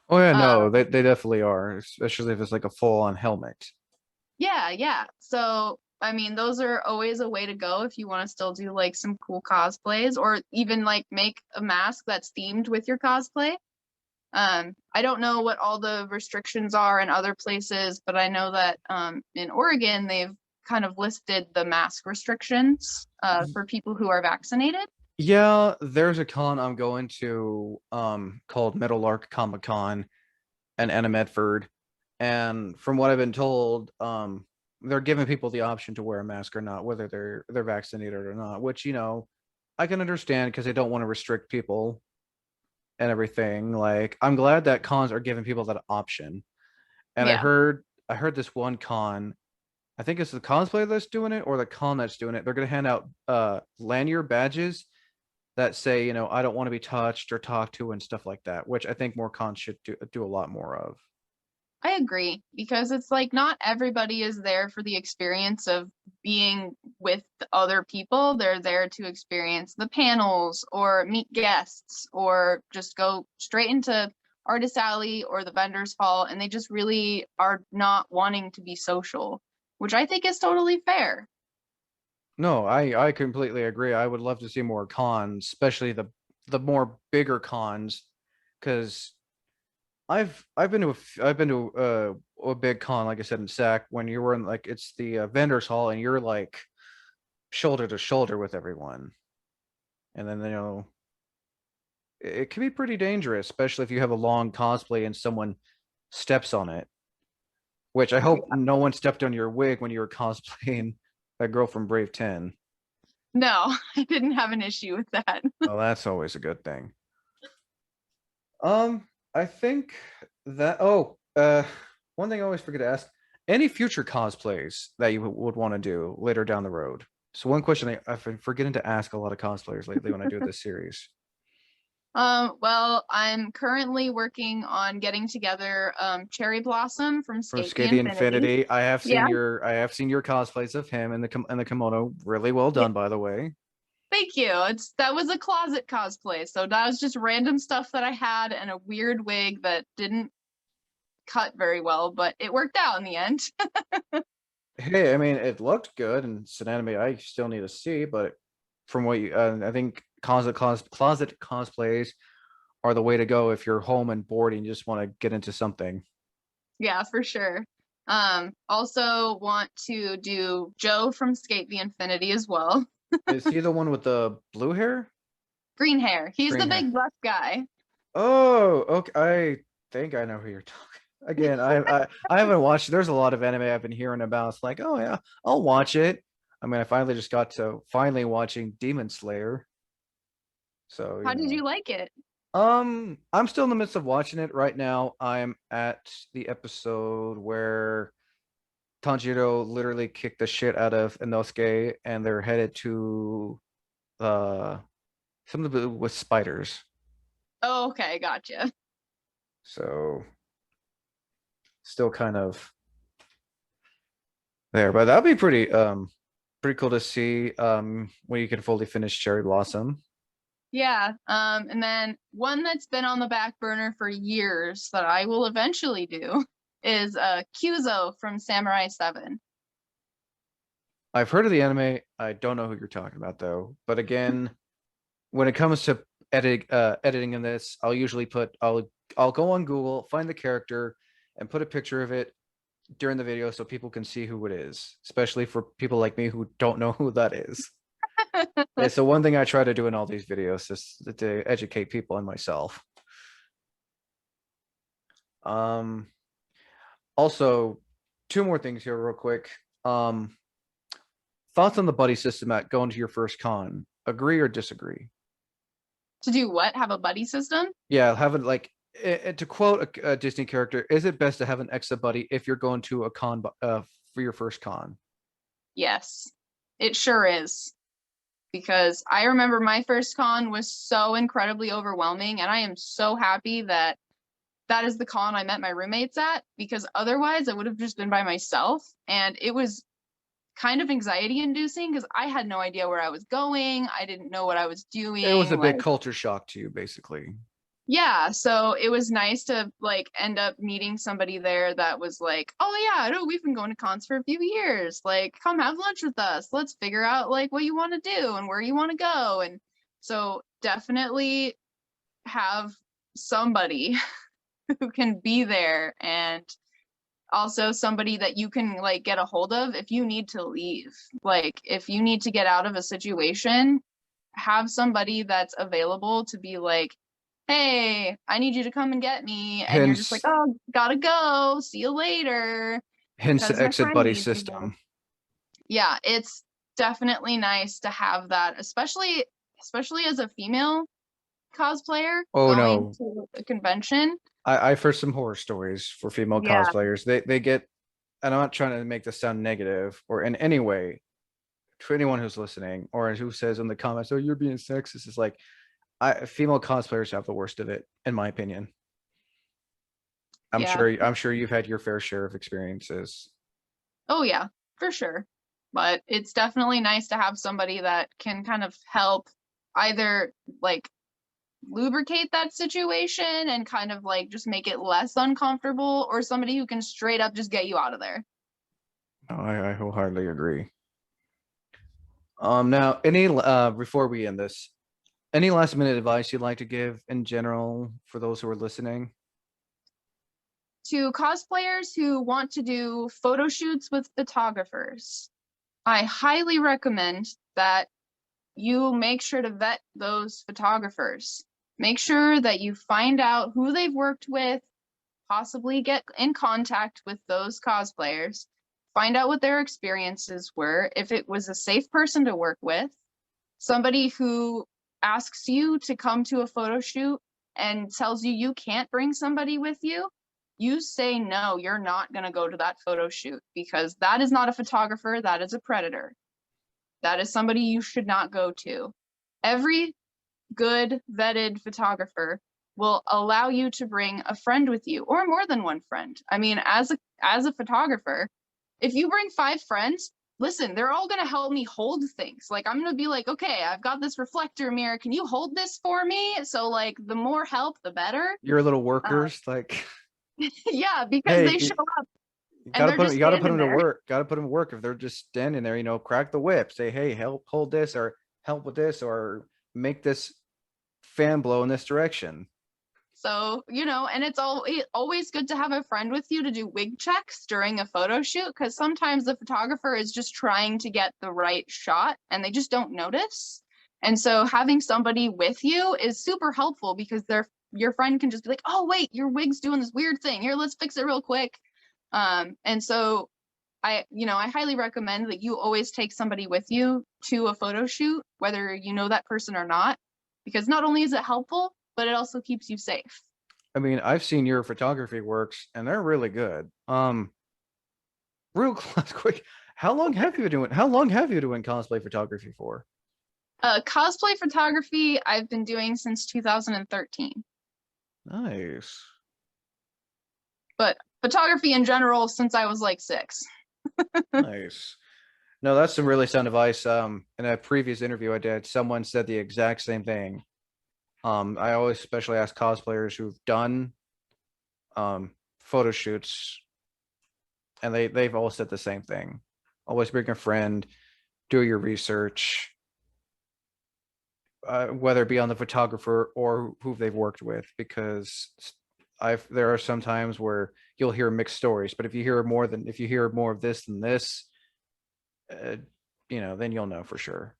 [SPEAKER 1] Oh yeah,
[SPEAKER 2] Uh,
[SPEAKER 1] no, they definitely are, especially if it's like a full-on helmet.
[SPEAKER 2] yeah, yeah. So, I mean, those are always a way to go if you want to still do like some cool cosplays or even like make a mask that's themed with your cosplay. I don't know what all the restrictions are in other places, but I know that in Oregon they've kind of lifted the mask restrictions for people who are vaccinated.
[SPEAKER 1] Yeah, there's a con I'm going to called Meadowlark Comic Con and Anna Medford. And from what I've been told, they're giving people the option to wear a mask or not, whether they're vaccinated or not, which, I can understand because they don't want to restrict people and everything. Like, I'm glad that cons are giving people that option. And
[SPEAKER 2] Yeah.
[SPEAKER 1] I heard this one con, I think it's the cosplay that's doing it or the con that's doing it. They're gonna hand out lanyard badges that say, I don't want to be touched or talked to and stuff like that, which I think more cons should do a lot more of.
[SPEAKER 2] I agree because it's like not everybody is there for the experience of being with other people. They're there to experience the panels or meet guests or just go straight into Artist Alley or the vendors hall, and they just really are not wanting to be social, which I think is totally fair.
[SPEAKER 1] No, I completely agree. I would love to see more cons, especially the more bigger cons, because I've been to a big con, like I said, in SAC, when you were in, like, it's the vendors hall and you're like shoulder to shoulder with everyone, and then it can be pretty dangerous, especially if you have a long cosplay and someone steps on it. Which I hope no one stepped on your wig when you were cosplaying that girl from Brave 10.
[SPEAKER 2] No, I didn't have an issue with that.
[SPEAKER 1] Oh, that's always a good thing. I think that one thing I always forget to ask, any future cosplays that you would want to do later down the road? So one question I've been forgetting to ask a lot of cosplayers lately when I do this series.
[SPEAKER 2] Well, I'm currently working on getting together Cherry Blossom from
[SPEAKER 1] From
[SPEAKER 2] Skate the
[SPEAKER 1] Skate the
[SPEAKER 2] Infinity.
[SPEAKER 1] Infinity.
[SPEAKER 2] Yeah,
[SPEAKER 1] I have seen your cosplays of him in the kimono. Really well
[SPEAKER 2] yeah.
[SPEAKER 1] done, by the way.
[SPEAKER 2] Thank you. That was a closet cosplay, so that was just random stuff that I had and a weird wig that didn't cut very well, but it worked out in the end.
[SPEAKER 1] Hey, I mean, it looked good, and it's an anime I still need to see, but from what you, I think closet cosplays are the way to go if you're home and bored and you just want to get into something.
[SPEAKER 2] Yeah, for sure. Also want to do Joe from Skate the Infinity as well.
[SPEAKER 1] Is he the one with the blue hair?
[SPEAKER 2] Green hair. He's
[SPEAKER 1] Green
[SPEAKER 2] the
[SPEAKER 1] hair.
[SPEAKER 2] big buff guy.
[SPEAKER 1] Oh, okay. I think I know who you're talking. Again, I haven't watched. There's a lot of anime I've been hearing about. It's like, oh yeah, I'll watch it. I mean, I finally just got to finally watching Demon Slayer. So,
[SPEAKER 2] How did you like it?
[SPEAKER 1] I'm still in the midst of watching it right now. I'm at the episode where Tanjiro literally kicked the shit out of Inosuke, and they're headed to uh something to do with spiders.
[SPEAKER 2] Oh, okay, gotcha.
[SPEAKER 1] So still kind of there, but that'd be pretty cool to see when you can fully finish Cherry Blossom.
[SPEAKER 2] Yeah. And then one that's been on the back burner for years that I will eventually do is Kyuzo from Samurai 7.
[SPEAKER 1] I've heard of the anime. I don't know who you're talking about though. But again, when it comes to editing in this, I'll go on Google, find the character, and put a picture of it during the video so people can see who it is, especially for people like me who don't know who that is. It's the one thing I try to do in all these videos, is to educate people and myself. Um, Also, two more things here, real quick. Um, Thoughts on the buddy system at going to your first con? Agree or disagree?
[SPEAKER 2] To do what? Have a buddy system?
[SPEAKER 1] Yeah, having like to quote a Disney character, is it best to have an extra buddy if you're going to a con for your first con?
[SPEAKER 2] Yes, it sure is. Because I remember my first con was so incredibly overwhelming, and I am so happy that that is the con I met my roommates at, because otherwise I would have just been by myself, and it was kind of anxiety inducing because I had no idea where I was going. I didn't know what I was
[SPEAKER 1] It was
[SPEAKER 2] doing.
[SPEAKER 1] a big
[SPEAKER 2] Like,
[SPEAKER 1] culture shock to you, basically.
[SPEAKER 2] yeah, so it was nice to like end up meeting somebody there that was like, oh yeah, no, we've been going to cons for a few years. Like, come have lunch with us. Let's figure out like what you want to do and where you want to go. And so definitely have somebody who can be there, and also somebody that you can like get a hold of if you need to leave. Like if you need to get out of a situation, have somebody that's available to be like, hey, I need you to come and get me. And you're just like,
[SPEAKER 1] Hence,
[SPEAKER 2] oh, gotta go. See you later.
[SPEAKER 1] hence the
[SPEAKER 2] Because my
[SPEAKER 1] exit
[SPEAKER 2] friend
[SPEAKER 1] buddy
[SPEAKER 2] needs to go.
[SPEAKER 1] system.
[SPEAKER 2] Yeah, it's definitely nice to have that, especially as a female cosplayer
[SPEAKER 1] Oh
[SPEAKER 2] going
[SPEAKER 1] no,
[SPEAKER 2] to a convention.
[SPEAKER 1] I've heard some horror stories for female
[SPEAKER 2] Yeah.
[SPEAKER 1] cosplayers. They get, and I'm not trying to make this sound negative or in any way to anyone who's listening or who says in the comments, "Oh, you're being sexist." It's like, female cosplayers have the worst of it, in my opinion.
[SPEAKER 2] Yeah.
[SPEAKER 1] I'm sure you've had your fair share of experiences.
[SPEAKER 2] Oh yeah, for sure. But it's definitely nice to have somebody that can kind of help either like lubricate that situation and kind of like just make it less uncomfortable, or somebody who can straight up just get you out of there.
[SPEAKER 1] Oh, I wholeheartedly agree. Now, any before we end this, any last minute advice you'd like to give in general for those who are listening?
[SPEAKER 2] To cosplayers who want to do photo shoots with photographers, I highly recommend that you make sure to vet those photographers. Make sure that you find out who they've worked with, possibly get in contact with those cosplayers, find out what their experiences were, if it was a safe person to work with, somebody who asks you to come to a photo shoot and tells you you can't bring somebody with you, you say no, you're not going to go to that photo shoot, because that is not a photographer, that is a predator. That is somebody you should not go to. Every good vetted photographer will allow you to bring a friend with you or more than one friend. I mean, as a photographer, if you bring 5 friends, listen, they're all going to help me hold things. Like, I'm going to be like, okay, I've got this reflector mirror. Can you hold this for me? So like the more help, the better.
[SPEAKER 1] Your little
[SPEAKER 2] Uh,
[SPEAKER 1] workers, like,
[SPEAKER 2] yeah, because
[SPEAKER 1] hey,
[SPEAKER 2] they show up
[SPEAKER 1] you
[SPEAKER 2] and
[SPEAKER 1] gotta
[SPEAKER 2] they're
[SPEAKER 1] put them,
[SPEAKER 2] just
[SPEAKER 1] you gotta put
[SPEAKER 2] standing
[SPEAKER 1] them to
[SPEAKER 2] there.
[SPEAKER 1] work. Gotta put them to work. If they're just standing there, crack the whip. Say, hey, help hold this, or help with this, or make this fan blow in this direction.
[SPEAKER 2] So, and it's always good to have a friend with you to do wig checks during a photo shoot, because sometimes the photographer is just trying to get the right shot and they just don't notice. And so having somebody with you is super helpful because your friend can just be like, oh, wait, your wig's doing this weird thing. Here, let's fix it real quick. And so I highly recommend that you always take somebody with you to a photo shoot, whether you know that person or not, because not only is it helpful, but it also keeps you safe.
[SPEAKER 1] I mean, I've seen your photography works, and they're really good. Real quick, how long have you been doing cosplay photography for?
[SPEAKER 2] Cosplay photography I've been doing since 2013,
[SPEAKER 1] Nice.
[SPEAKER 2] but photography in general since I was like 6.
[SPEAKER 1] Nice. No, that's some really sound advice. In a previous interview I did, someone said the exact same thing. I always especially ask cosplayers who've done photo shoots, and they've all said the same thing. Always bring a friend, do your research, whether it be on the photographer or who they've worked with, because there are some times where you'll hear mixed stories, but if you hear more of this than this, uh, then you'll know for sure.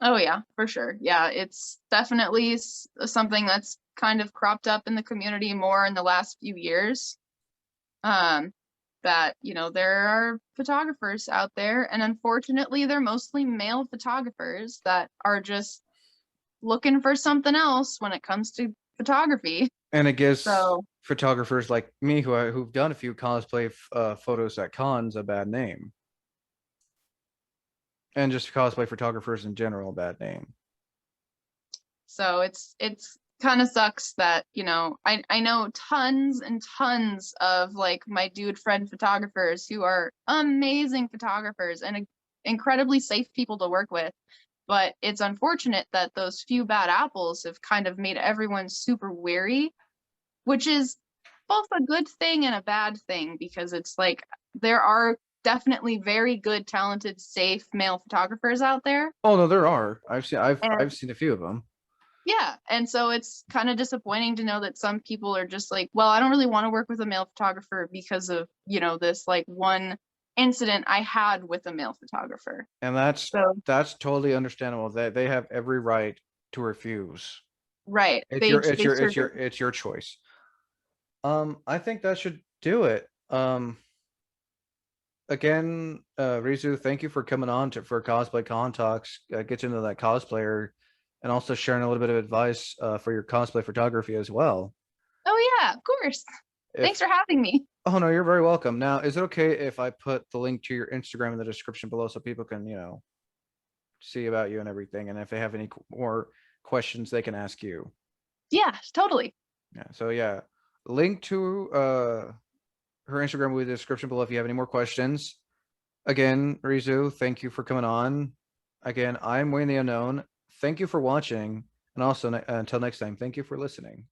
[SPEAKER 2] Oh yeah, for sure. Yeah, it's definitely something that's kind of cropped up in the community more in the last few years. Um, that, there are photographers out there, and unfortunately, they're mostly male photographers that are just looking for something else when it comes to photography.
[SPEAKER 1] And it gives
[SPEAKER 2] So,
[SPEAKER 1] photographers like me who've done a few cosplay photos at cons a bad name, and just cosplay photographers in general a bad name.
[SPEAKER 2] so it's kind of sucks that, I know tons and tons of like my dude friend photographers who are amazing photographers and incredibly safe people to work with. But it's unfortunate that those few bad apples have kind of made everyone super wary, which is both a good thing and a bad thing, because it's like there are definitely very good, talented, safe male photographers out there.
[SPEAKER 1] Oh no, there are. I've
[SPEAKER 2] And
[SPEAKER 1] seen a few of them.
[SPEAKER 2] yeah, and so it's kind of disappointing to know that some people are just like, well, I don't really want to work with a male photographer because of, this like one incident I had with a male photographer.
[SPEAKER 1] And that's
[SPEAKER 2] So,
[SPEAKER 1] that's totally understandable. They have every right to refuse.
[SPEAKER 2] right.
[SPEAKER 1] It's
[SPEAKER 2] They
[SPEAKER 1] your it's
[SPEAKER 2] they
[SPEAKER 1] your
[SPEAKER 2] sure
[SPEAKER 1] it's your
[SPEAKER 2] do.
[SPEAKER 1] it's your choice. I think that should do it. Again, Rizu, thank you for coming on for Cosplay Con Talks. Get into that cosplayer, and also sharing a little bit of advice for your cosplay photography as well.
[SPEAKER 2] Oh yeah, of course. Thanks
[SPEAKER 1] If
[SPEAKER 2] for having me.
[SPEAKER 1] Oh no, you're very welcome. Now, is it okay if I put the link to your Instagram in the description below so people can, see about you and everything, and if they have any more questions, they can ask you.
[SPEAKER 2] Yeah, totally.
[SPEAKER 1] Yeah. So yeah, link to her Instagram with the description below if you have any more questions. Again, Rizu, thank you for coming on. Again, I'm Wayne the Unknown. Thank you for watching, and also until next time, thank you for listening.